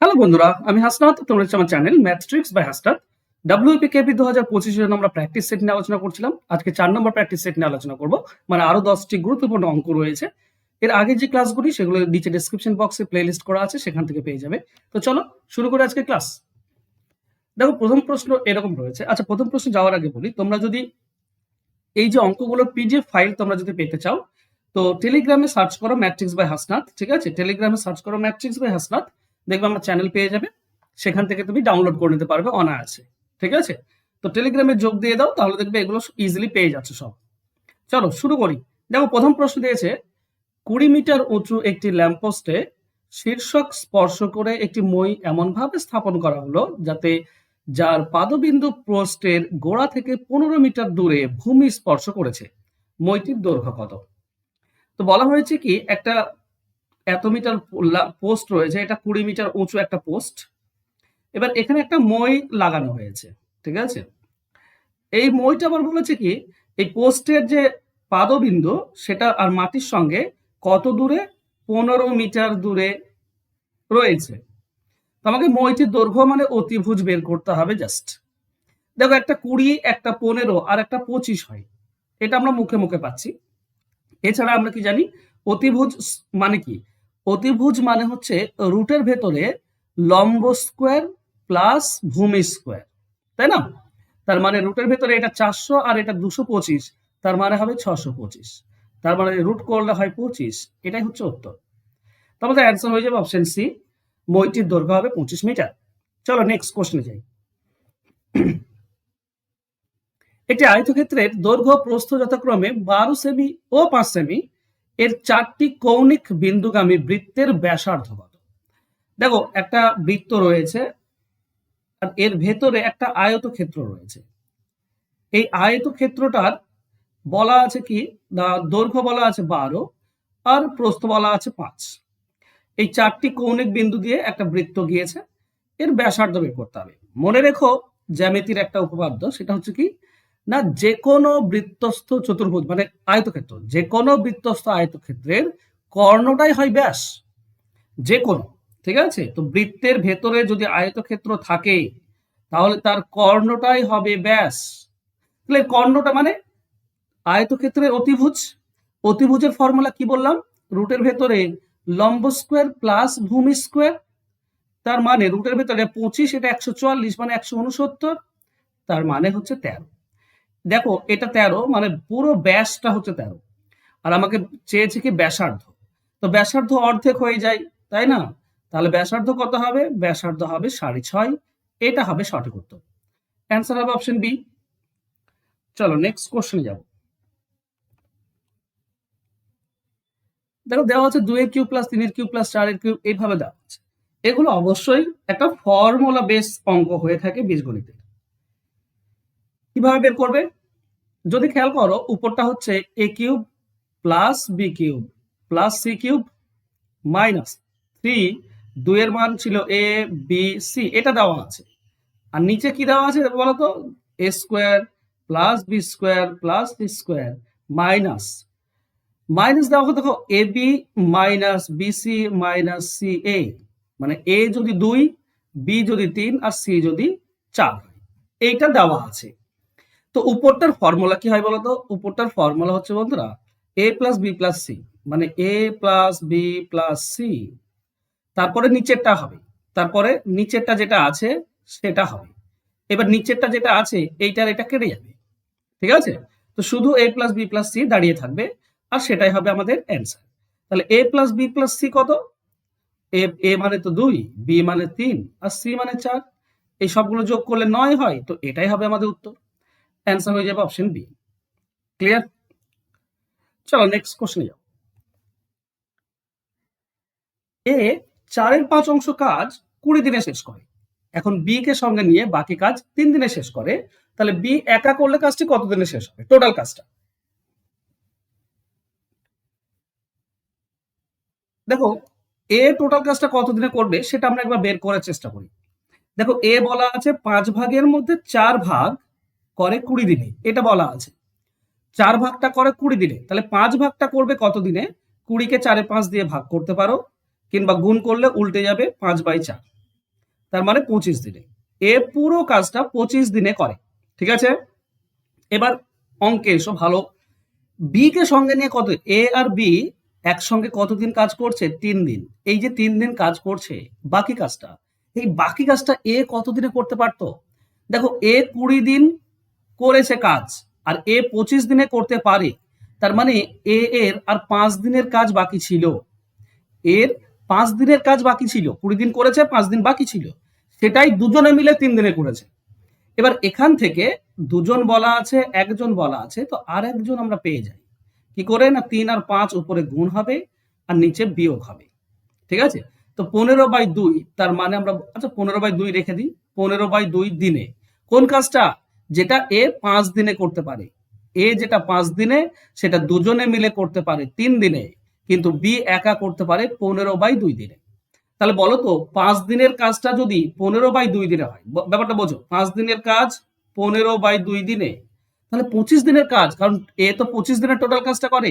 Hello বন্ধুরা, আমি হাসনাত। তোমরা হচ্ছে আমার channel math tricks by Hasnat. WPKP 2025 এর জন্য আমরা প্র্যাকটিস সেট নিয়ে আলোচনা করছিলাম। আজকে 4 নম্বর প্র্যাকটিস সেট নিয়ে আলোচনা করব। মানে আরো 10টি গুরুত্বপূর্ণ অঙ্ক রয়েছে। এর আগে যে ক্লাসগুলি সেগুলো নিচে ডেসক্রিপশন বক্সে প্লেলিস্ট করা আছে, সেখান থেকে পেয়ে যাবে। তো চলো শুরু করি আজকে ক্লাস। দেখো প্রথম প্রশ্ন এরকম রয়েছে। আচ্ছা, প্রথম প্রশ্ন যাওয়ার আগে বলি, তোমরা যদি এই যে অঙ্কগুলোর পিডিএফ ফাইল তোমরা যদি পেতে চাও, তো টেলিগ্রামে সার্চ করো ম্যাট্রিক্স বাই হাসনাত। ঠিক আছে, টেলিগ্রামে সার্চ করো ম্যাট্রিক্স বাই হাসনাত, দেখবে আমার চ্যানেল পেয়ে যাবে। সেখান থেকে তুমি ডাউনলোড করে নিতে পারবে অনায়াসে। ঠিক আছে, তো টেলিগ্রামে যোগ দিয়ে দাও, তাহলে দেখবে এগুলো ইজিলি পেয়ে যাচ্ছে সব। চলো শুরু করি। দেখো প্রথম প্রশ্ন দিয়েছে 20 মিটার উঁচু একটি ল্যাম্পপোস্টে শীর্ষক স্পর্শ করে একটি মই এমনভাবে স্থাপন করা হলো যাতে যার পাদবিন্দু পোস্টের গোড়া থেকে 15 মিটার দূরে ভূমি স্পর্শ করেছে। মইটির দৈর্ঘ্য কত? তো বলা হয়েছে কি, একটা এত মিটার পোস্ট রয়েছে, এটা 20 মিটার উঁচু একটা পোস্ট। এবার এখানে একটা মই লাগানো হয়েছে। ঠিক আছে, এই মইটা আবার বলেছে কি, এই পোস্টের যে পাদবিন্দু সেটা আর মাটির সঙ্গে কত দূরে? 15 মিটার দূরে রয়েছে। তো আমাকে মইটির দৈর্ঘ্য মানে অতিভুজ বের করতে হবে জাস্ট। দেখো একটা 20, একটা 15 আর একটা 25 হয়, এটা আমরা মুখে মুখে পাচ্ছি। এছাড়া আমরা কি জানি অতিভুজ মানে কি? অতিভুজ মানে হচ্ছে রুটের ভেতরে লম্ব স্কোয়ার প্লাস ভূমি স্কোয়ার, তাই না? তার মানে রুটের ভেতরে এটা 400 আর এটা 225, তার মানে হবে 625। তার মানে রুট করলে হয় 25। এটাই হচ্ছে উত্তর। তো আমাদের অ্যান্সার হয়ে যাবে অপশন সি, মইটির দৈর্ঘ্য হবে 25 মিটার। চলো নেক্সট কোশ্চেনে যাই। একটি আয়তক্ষেত্রের দৈর্ঘ্য প্রস্থ যথাক্রমে 12 সেমি ও 5 সেমি এর 4টি কৌণিক বিন্দুগামী বৃত্তের ব্যাসার্ধ কত? দেখো একটা বৃত্ত রয়েছে আর এর ভেতরে একটা আয়তক্ষেত্র রয়েছে। এই আয়তক্ষেত্রটার বলা আছে কি, দৈর্ঘ্য বলা আছে 12 আর প্রস্থ বলা আছে 5। এই 4টি কৌণিক বিন্দু দিয়ে একটা বৃত্ত গিয়েছে, এর ব্যাসার্ধ বের করতে হবে। মনে রেখো জ্যামিতির একটা উপপাদ্য, সেটা হচ্ছে কি না, যে কোনো বৃত্তস্থ চতুর্ভুজ মানে আয়তক্ষেত্র, যে কোনো বৃত্তস্থ আয়তক্ষেত্রের কর্ণটাই হয় ব্যাস, যে কোনো। ঠিক আছে, তো বৃত্তের ভেতরে যদি আয়তক্ষেত্র থাকে তাহলে তার কর্ণটাই হবে ব্যাস। তাহলে কর্ণটা মানে আয়তক্ষেত্রের অতিভুজ। অতিভুজের ফর্মুলা কি বললাম? রুটের ভেতরে লম্ব স্কোয়ার প্লাস ভূমি স্কোয়ার। তার মানে রুটের ভেতরে 25, এটা 144 মানে 169, তার মানে হচ্ছে 13। দেখো এটা 13 মানে পুরো ব্যাসটা হচ্ছে 13, আর আমাকে চেয়েছে কি ব্যাসার্ধ। তো ব্যাসার্ধ অর্ধেক হয়ে যায়, তাই না? তাহলে ব্যাসার্ধ কত হবে? ব্যাসার্ধ হবে 6.5। এটা হবে সঠিক উত্তর। অ্যান্সার হবে অপশন বি। চলো নেক্সট কোশ্চেনে যাব। দেখো দেওয়া আছে 2 এর কিউব প্লাস 3 এর কিউব প্লাস 4 এর কিউব, এইভাবে দেওয়া আছে। এগুলো অবশ্যই একটা ফর্মুলা বেস অঙ্ক হয়ে থাকে বীজগণিতে। কিভাবে বের করবে? যদি খেয়াল করো, উপরটা হচ্ছে A cube plus B cube plus C cube minus 3, 2 এর মান ছিল এ বি সি, এটা দেওয়া আছে। আর নিচে কি দেওয়া আছে বলতো? A square plus B square plus C square minus minus দেওয়া হতো, দেখো A B minus BC minus C A, মানে এ যদি 2, বি যদি 3 আর সি যদি 4, এইটা দেওয়া আছে। তো উপরটার ফর্মুলা কি হয় বলতো? উপরটার ফর্মুলা হচ্ছে বন্ধুরা এ প্লাস বি প্লাস সি, মানে এ প্লাস বি প্লাস সি। তারপরে নিচেরটা হবে, তারপরে নিচেরটা যেটা আছে সেটা হবে। এবার নিচেরটা যেটা আছে এইটার এটা কেটে যাবে। ঠিক আছে, তো শুধু এ প্লাস বি প্লাস সি দাঁড়িয়ে থাকবে, আর সেটাই হবে আমাদের অ্যান্সার। তাহলে এ প্লাস বি প্লাস সি কত? এ মানে তো 2, বি মানে 3 আর সি মানে 4। এই সবগুলো যোগ করলে 9 হয়, তো এটাই হবে আমাদের উত্তর। অ্যান্সার হয়ে যাবে অপশন বি। ক্লিয়ার? চলো নেক্সট কোশ্চেনে যাও। এ 4 এর 5 অংশ কাজ 20 দিনে শেষ করে, এখন বি কে সঙ্গে নিয়ে বাকি কাজ 3 দিনে শেষ করে, তাহলে বি একা করলে কাজটি কত দিনে শেষ হবে? টোটাল কাজটা দেখো, এ টোটাল কাজটা কত দিনে করবে সেটা আমরা একবার বের করার চেষ্টা করি। দেখো এ বলা আছে 5 ভাগের মধ্যে 4 ভাগ করে 20 দিনে, এটা বলা আছে। 4 ভাগটা করে 20 দিনে, তাহলে 5 ভাগটা করবে কত দিনে? 20 কে 4 এ 5 দিয়ে ভাগ করতে পারো, কিংবা গুণ করলে উল্টে যাবে 5/4। তার মানে 25 দিনে। এ পুরো কাজটা 25 দিনে করে। ঠিক আছে, এবার অঙ্কে এসো ভালো। বি কে সঙ্গে নিয়ে কত, এ আর বি একসঙ্গে কতদিন কাজ করছে? 3 দিন। এই যে 3 দিন কাজ করছে, বাকি কাজটা, এই বাকি কাজটা এ কতদিনে করতে পারতো? দেখো, এ 20 দিন করেছে কাজ, আর এ 25 দিনে করতে পারে। তার মানে এর আর 5 দিনের কাজ বাকি ছিল। এর 5 দিনের কাজ বাকি ছিল। 20 দিন করেছে, 5 দিন বাকি ছিল। সেটাই দুজনে মিলে 3 দিনে করেছে। এবার এখান থেকে দুজন বলা আছে, একজন বলা আছে, তো আর একজন আমরা পেয়ে যাই কি করে? না 3 আর 5 উপরে গুণ হবে আর নিচে বিয়োগ হবে। ঠিক আছে, তো 15/2, তার মানে আমরা, আচ্ছা 15/2 রেখে দিই। 15/2 দিনে কোন কাজটা? যেটা এ 5 দিনে করতে পারে। এ যেটা 5 দিনে, সেটা দুজনে মিলে করতে পারে 3 দিনে, কিন্তু বি একা করতে পারে 15/2 দিনে। তাহলে বলো তো, 5 দিনের কাজটা যদি 15/2 দিনে হয়, ব্যাপারটা বোঝো, 5 দিনের কাজ 15/2 দিনে, তাহলে 25 দিনের কাজ, কারণ এ তো 25 দিনের টোটাল কাজটা করে।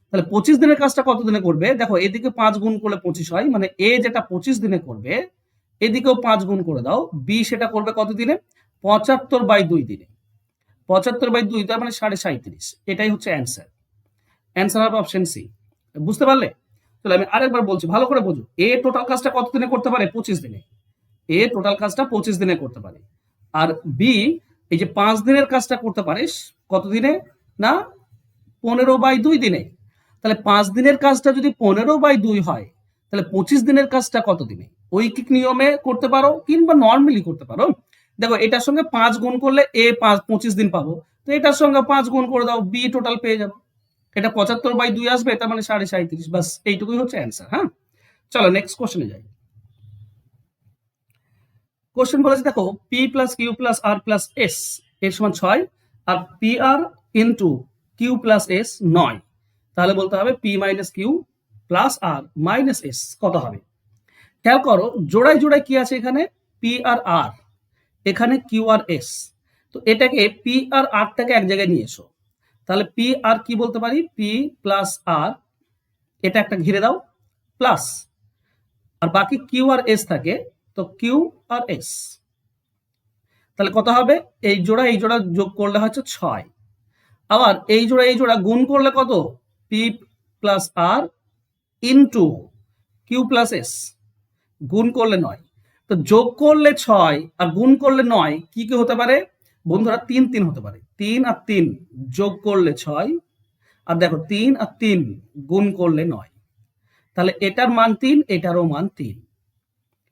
তাহলে 25 দিনের কাজটা কত দিনে করবে? দেখো, এদিকে 5 গুণ করলে 25 হয়, মানে এ যেটা 25 দিনে করবে, এদিকেও 5 গুণ করে দাও, বি সেটা করবে কত দিনে? 75/2 দিনে। 75/2 তার মানে 37.5। এটাই হচ্ছে অ্যান্সার। অ্যান্সার হবে অপশন সি। বুঝতে পারলে? তাহলে আমি আরেকবার বলছি, ভালো করে বোঝো। এ টোটাল কাজটা কত দিনে করতে পারে? 25 দিনে। এ টোটাল কাজটা 25 দিনে করতে পারে। আর বি এই যে 5 দিনের কাজটা করতে পারে কত দিনে? না 15/2 দিনে। তাহলে 5 দিনের কাজটা যদি 15/2 হয়, তাহলে 25 দিনের কাজটা কত দিনে? ঐকিক নিয়মে করতে পারো কিংবা নর্মালি করতে পারো। দেখো, এটার সঙ্গে 5 গুণ করলে এ 25 দিন পাবো, তো এটার সঙ্গে 5 গুণ করে দাও, বি টোটাল পেয়ে যাবো। এটা 75/2 আসবে, তার মানে 37.5। বাস এইটুকুই হচ্ছে অ্যান্সার। হ্যাঁ, চলো নেক্সট কোশ্চেনে যাই। কোশ্চেন বলেছে, দেখো পি প্লাস কিউ প্লাস আর প্লাস এস এর সমান 6, আর P R into Q plus S 9। তাহলে বলতে হবে পি মাইনাস কিউ প্লাস আর মাইনাস এস কত হবে? খেয়াল করো, জোড়ায় জোড়ায় কি আছে এখানে? পি আর আর, এখানে কিউ আর এস। তো এটাকে পি আর আরটাকে এক জায়গায় নিয়ে এসো। তাহলে পি আর কি বলতে পারি? পি প্লাস আর, এটা একটা ঘিরে দাও, প্লাস, আর বাকি কিউ আর এস থাকে, তো কিউ আর এস। তাহলে কত হবে? এই জোড়া যোগ করলে হচ্ছে 6, আবার এই জোড়া গুণ করলে কত? পি প্লাস আর ইন্টু কিউ প্লাস এস, গুণ করলে 9। তো যোগ করলে 6 আর গুণ করলে 9, কি কি হতে পারে বন্ধুরা? 3 3 হতে পারে। 3 আর 3 যোগ করলে 6, আর দেখো 3 আর 3 গুণ করলে 9। তাহলে এটার মান 3, এটারও মান 3।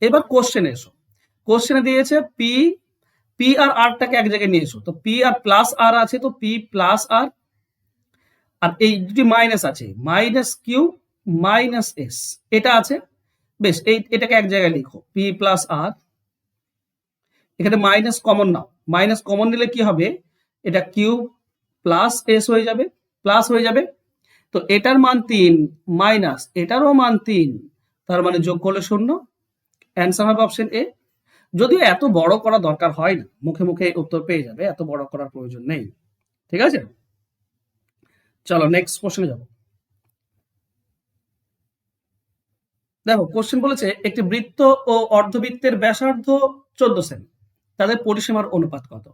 এবার কোশ্চেনে এসো। কোশ্চেনে দিয়েছে পি, পি আর আরটাকে এক জায়গায় নিয়ে এসো। তো পি আর প্লাস আর আছে, তো পি প্লাস আর, আর এই দুটি মাইনাস আছে, মাইনাস কিউ মাইনাস এস, এটা আছে। বেশ, এটাকে এক জায়গায় লিখো, পি প্লাস আর। এখানে মাইনাস কমন নাও, মাইনাস কমন নিলে কি হবে? এটা কিউ প্লাস এস হয়ে যাবে, প্লাস হয়ে যাবে। তো এটার মান 3 মাইনাস এটারও মান 3, তার মানে যোগ করলে 0। অ্যান্সার হবে অপশন এ। যদিও এত বড় করা দরকার হয় না, মুখে মুখে উত্তর পেয়ে যাবে, এত বড় করার প্রয়োজন নেই। ঠিক আছে, চলো নেক্সট কোশ্চেনে যাব। দেখো, কোশ্চেন বলেছে একটি বৃত্ত ও অর্ধবৃত্তের ব্যাসার্ধ 14 সেমি, তাদের পরিসীমার অনুপাত কত?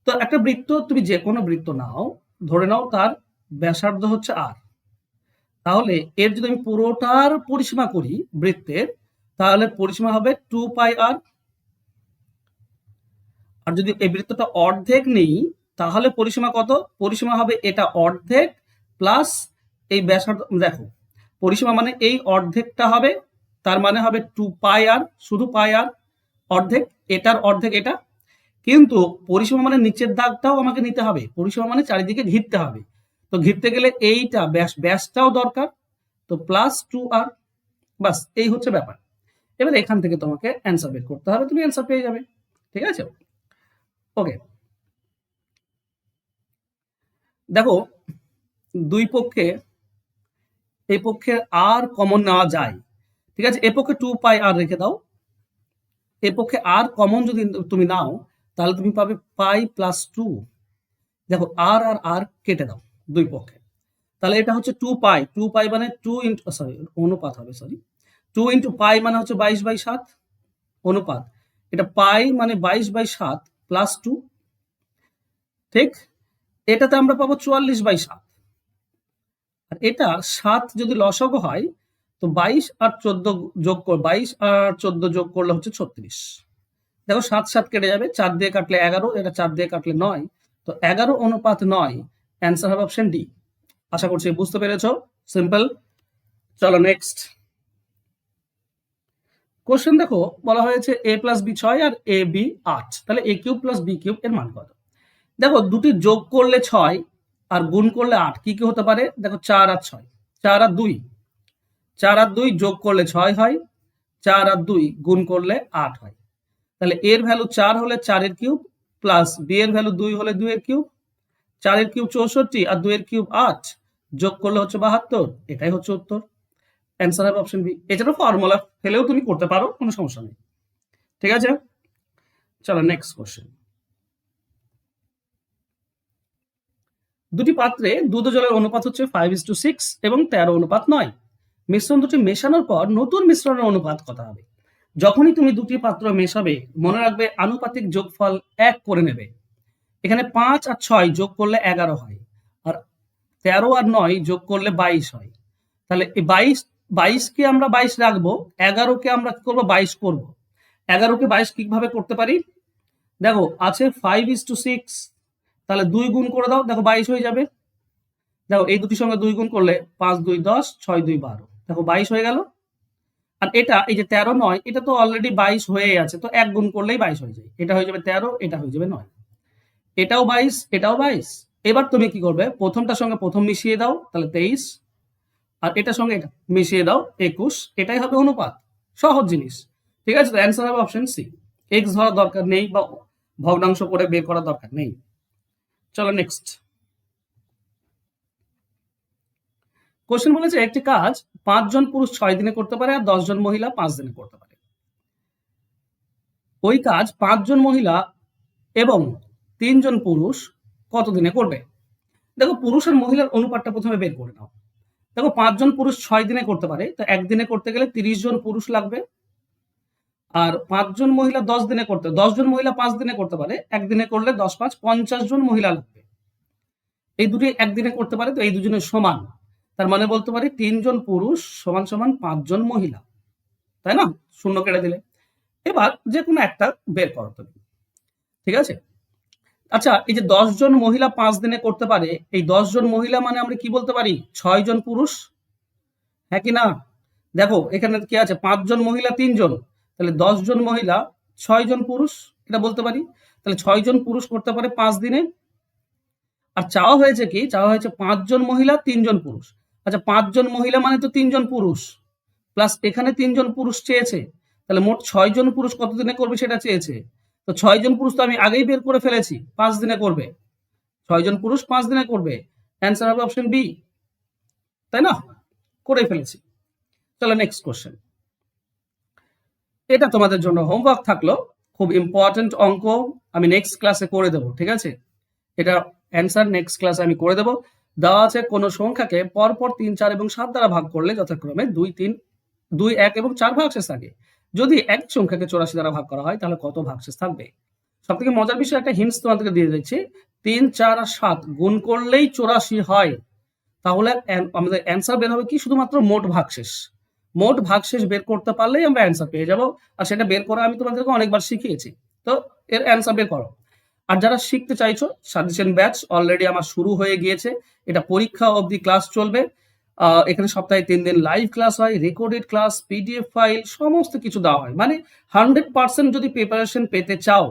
তো একটা বৃত্ত, তুমি যে কোনো বৃত্ত নাও, ধরে নাও তার ব্যাসার্ধ হচ্ছে আর, তাহলে এর যদি আমি পুরোটার পরিসীমা করি বৃত্তের, তাহলে পরিসীমা হবে 2πr। আর যদি এই বৃত্তটা অর্ধেক নেই, তাহলে পরিসীমা কত? পরিসীমা হবে এটা অর্ধেক প্লাস এই ব্যাসার্ধ। দেখো, পরিসীমা মানে এই অর্ধেকটা হবে, তার মানে হবে 2πr, শুধু πr, অর্ধেক, এটার অর্ধেক এটা। কিন্তু পরিসীমা মানে নিচের দাগটাও আমাকে নিতে হবে, পরিসীমা মানে চারিদিকে ঘিরতে হবে। তো ঘিরতে গেলে এইটা ব্যাসটাও দরকার, তো প্লাস 2r। বাস এই হচ্ছে ব্যাপার। এবার এখান থেকে তোমাকে অ্যান্সার বের করতে হবে, তুমি অ্যান্সার পেয়ে যাবে। ঠিক আছে, ওকে। দেখো, দুই পক্ষে, এই পক্ষে আর কমন নেওয়া যায়। ঠিক আছে, এ পক্ষে 2πr রেখে দাও, এ পক্ষে আর কমন যদি তুমি নাও, তাহলে তুমি পাবে পাই প্লাস 2। দেখো, আর আর আর কেটে দাও দুই পক্ষে, তাহলে এটা হচ্ছে 2π। 2π মানে 2 ইন্টু, সরি অনুপাত হবে, সরি 2 ইন্টু পাই মানে হচ্ছে 22/7 অনুপাত। এটা পাই মানে 22/7 প্লাস 2, ঠিক? এটাতে আমরা পাবো 44/7। আর এটা 7 যদি লসাগু হয় তো 22 আর 14 যোগ 22 আর 14 যোগ করলে হচ্ছে 36। দেখো 7 7 কেটে যাবে, 4 দিয়ে কাটলে 11, এটা 4 দিয়ে কাটলে 9, তো 11:9। অ্যান্সার হবে অপশন ডি। আশা করছি বুঝতে পেরেছো। সিম্পল। চলো নেক্সট কোশ্চেন দেখো, বলা হয়েছে a প্লাস বি 6 আর a বি 8, তাহলে a cube plus B cube এর মান কত? দেখো দুটি যোগ করলে 6 আর গুণ করলে 8, কি কি হতে পারে? দেখো 4 আর 6, 4 আর 2, 4 আর 2 যোগ করলে 6 হয়, 4 আর 2 গুণ করলে 8 হয়। তাহলে এর ভ্যালু 4 হলে 4 এর কিউব, প্লাস বি এর ভ্যালু 2 হলে 2 এর কিউব, 4 এর কিউব 64 আর 2 এর কিউব 8, যোগ করলে হচ্ছে 72। এটাই হচ্ছে উত্তর। অ্যান্সার হবে অপশন বি। এছাড়া ফর্মুলা ফেলেও তুমি করতে পারো, কোনো সমস্যা নেই। ঠিক আছে, চলো নেক্সট কোশ্চেন। দুটি পাত্রে দুধ ও জলের অনুপাত হচ্ছে 5:6 এবং 13:9। মিশ্রণ দুটি মেশানোর পর নতুন মিশ্রণের অনুপাত কত হবে? যখনই তুমি দুটি পাত্র মেশাবে, মনে রাখবে আনুপাতিক যোগফল 1 করে নেবে। এখানে 5 আর 6 যোগ করলে 11 হয়, আর 13 আর 9 যোগ করলে 22 হয়। তাহলে এই 22 কে আমরা 22 রাখবো, 11 কে আমরা কি করবো? 22 করবো। 11 কে 22 কিভাবে করতে পারি? দেখো আছে 5:6, তাহলে 2 গুণ করে দাও, দেখো 22 হয়ে যাবে। দেখো এই দুটির সঙ্গে 2 গুণ করলে 5 2 10, 6 2 12, দেখো 22 হয়ে গেল। আর এটা এই যে 13 9, এটা তো অলরেডি 22 হয়ে আছে, তো 1 গুণ করলেই 22 হয়ে যায়। এটা হয়ে যাবে 13, এটা হয়ে যাবে 9, এটাও 22, এটাও 22। এবার তুমি কি করবে? প্রথমটার সঙ্গে প্রথম মিশিয়ে দাও, তাহলে 23, আর এটার সঙ্গে এটা মিশিয়ে দাও 21, এটাই হবে অনুপাত। সহজ জিনিস। ঠিক আছে, তো অ্যান্সার হবে অপশন সি। এক্স ধরার দরকার নেই বা ভগ্নাংশ করে বের করার দরকার নেই। চলো নেক্সট কোশ্চেন বলেছে, একটি কাজ 5 জন পুরুষ 6 দিনে করতে পারে আর 10 জন মহিলা 5 দিনে করতে পারে। ওই কাজ 5 জন মহিলা এবং 3 জন পুরুষ কত দিনে করবে? দেখো পুরুষ আর মহিলার অনুপাতটা প্রথমে বের করে নাও। দেখো 5 জন পুরুষ 6 দিনে করতে পারে, তো একদিনে করতে গেলে 30 জন পুরুষ লাগবে। আর 5 জন মহিলা 10 দিনে করতে, 10 জন মহিলা 5 দিনে করতে পারে, একদিনে করলে 10 5 50 জন মহিলা লাগবে। এই দুটি একদিনে করতে পারে, তো এই দুজনের সমান। তার মানে বলতে পারি 3 জন পুরুষ সমান সমান 5 জন মহিলা, তাই না? শূন্য কেটে দিলে। এবার যে কোনো একটা বের করো তুমি। ঠিক আছে, আচ্ছা এই যে 10 জন মহিলা 5 দিনে করতে পারে, এই 10 জন মহিলা মানে আমরা কি বলতে পারি? 6 জন পুরুষ, হ্যাঁ কি না? দেখো এখানে কি আছে? 5 জন মহিলা 3 জন, তাহলে 10 জন মহিলা 6 জন পুরুষ, এটা বলতে পারি। তাহলে 6 জন পুরুষ করতে পারে 5 দিনে। আর চাওয়া হয়েছে কি? চাওয়া হয়েছে 5 জন মহিলা 3 জন পুরুষ। আচ্ছা 5 জন মহিলা মানে তো 3 জন পুরুষ, প্লাস এখানে 3 জন পুরুষ চেয়েছে, তাহলে মোট 6 জন পুরুষ কত দিনে করবে সেটা চেয়েছে। তো 6 জন পুরুষ তো আমি আগেই বের করে ফেলেছি, 5 দিনে করবে। 6 জন পুরুষ 5 দিনে করবে। অ্যান্সার হবে অপশন বি, তাই না? করে ফেলেছি। চলো নেক্সট কোশ্চেন। এটা তোমাদের জন্য হোমওয়ার্ক থাকলো, খুব ইম্পর্টেন্ট অঙ্ক, আমি নেক্সট ক্লাসে করে দেবো। ঠিক আছে, এটা অ্যান্সার নেক্সট ক্লাসে আমি করে দেবো। দেওয়া আছে কোন সংখ্যাকে পরপর 3 4 এবং 7 দ্বারা ভাগ করলে যথাক্রমে 2 3 2 1 এবং 4 ভাগশেষ থাকে। যদি এক সংখ্যাকে 84 দ্বারা ভাগ করা হয় তাহলে কত ভাগশেষ থাকবে? সব থেকে মজার বিষয় একটা হিন্টস তোমাদেরকে দিয়ে দিচ্ছি। 3 4 আর 7 গুণ করলেই 84 হয়, তাহলে আমাদের অ্যান্সার বের হবে কি? শুধুমাত্র মোট ভাগশেষ। মোট ভাগশেষ বের করতে পারলেই আমরা অ্যান্সার পেয়ে যাব। আর সেটা বের করা আমি তোমাদেরকে অনেকবার শিখিয়েছি, তো এর অ্যান্সার বের করো। আর যারা শিখতে চাইছো, সাজেশন ব্যাচ অলরেডি আমার শুরু হয়ে গিয়েছে। এটা পরীক্ষা অবধি ক্লাস চলবে। এখানে সপ্তাহে 3 দিন লাইভ ক্লাস হয়, রেকর্ডেড ক্লাস, পিডিএফ ফাইল, সমস্ত কিছু দেওয়া হয়। মানে 100% যদি প্রিপারেশন পেতে চাও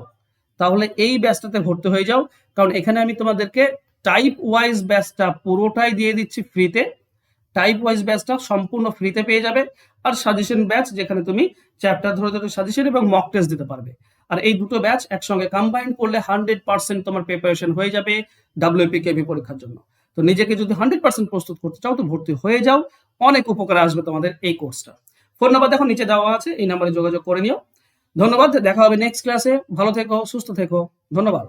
তাহলে এই ব্যাচটাতে ভর্তি হয়ে যাও, কারণ এখানে আমি তোমাদেরকে টাইপ ওয়াইজ ব্যাচটা পুরোটাই দিয়ে দিচ্ছি ফ্রিতে। টাইপ ওয়াইজ ব্যাচটা সম্পূর্ণ ফ্রিতে পেয়ে যাবে। আর সাজেশন ব্যাচ, যেখানে তুমি চ্যাপ্টার ধরে ধরে সাজেশন এবং মক টেস্ট দিতে পারবে। আর এই দুটো ব্যাচ একসঙ্গে কম্বাইন করলে 100% তোমার প্রিপারেশন হয়ে যাবে WPKB পরীক্ষার জন্য। তো নিজেকে যদি 100% প্রস্তুত করতে চাও তো ভর্তি হয়ে যাও, অনেক উপকারে আসবে তোমাদের এই কোর্সটা। ফোন নাম্বার দেখো নিচে দেওয়া আছে, এই নাম্বারে যোগাযোগ করে নিও। ধন্যবাদ, দেখা হবে নেক্সট ক্লাসে। ভালো থেকো, সুস্থ থেকো, ধন্যবাদ।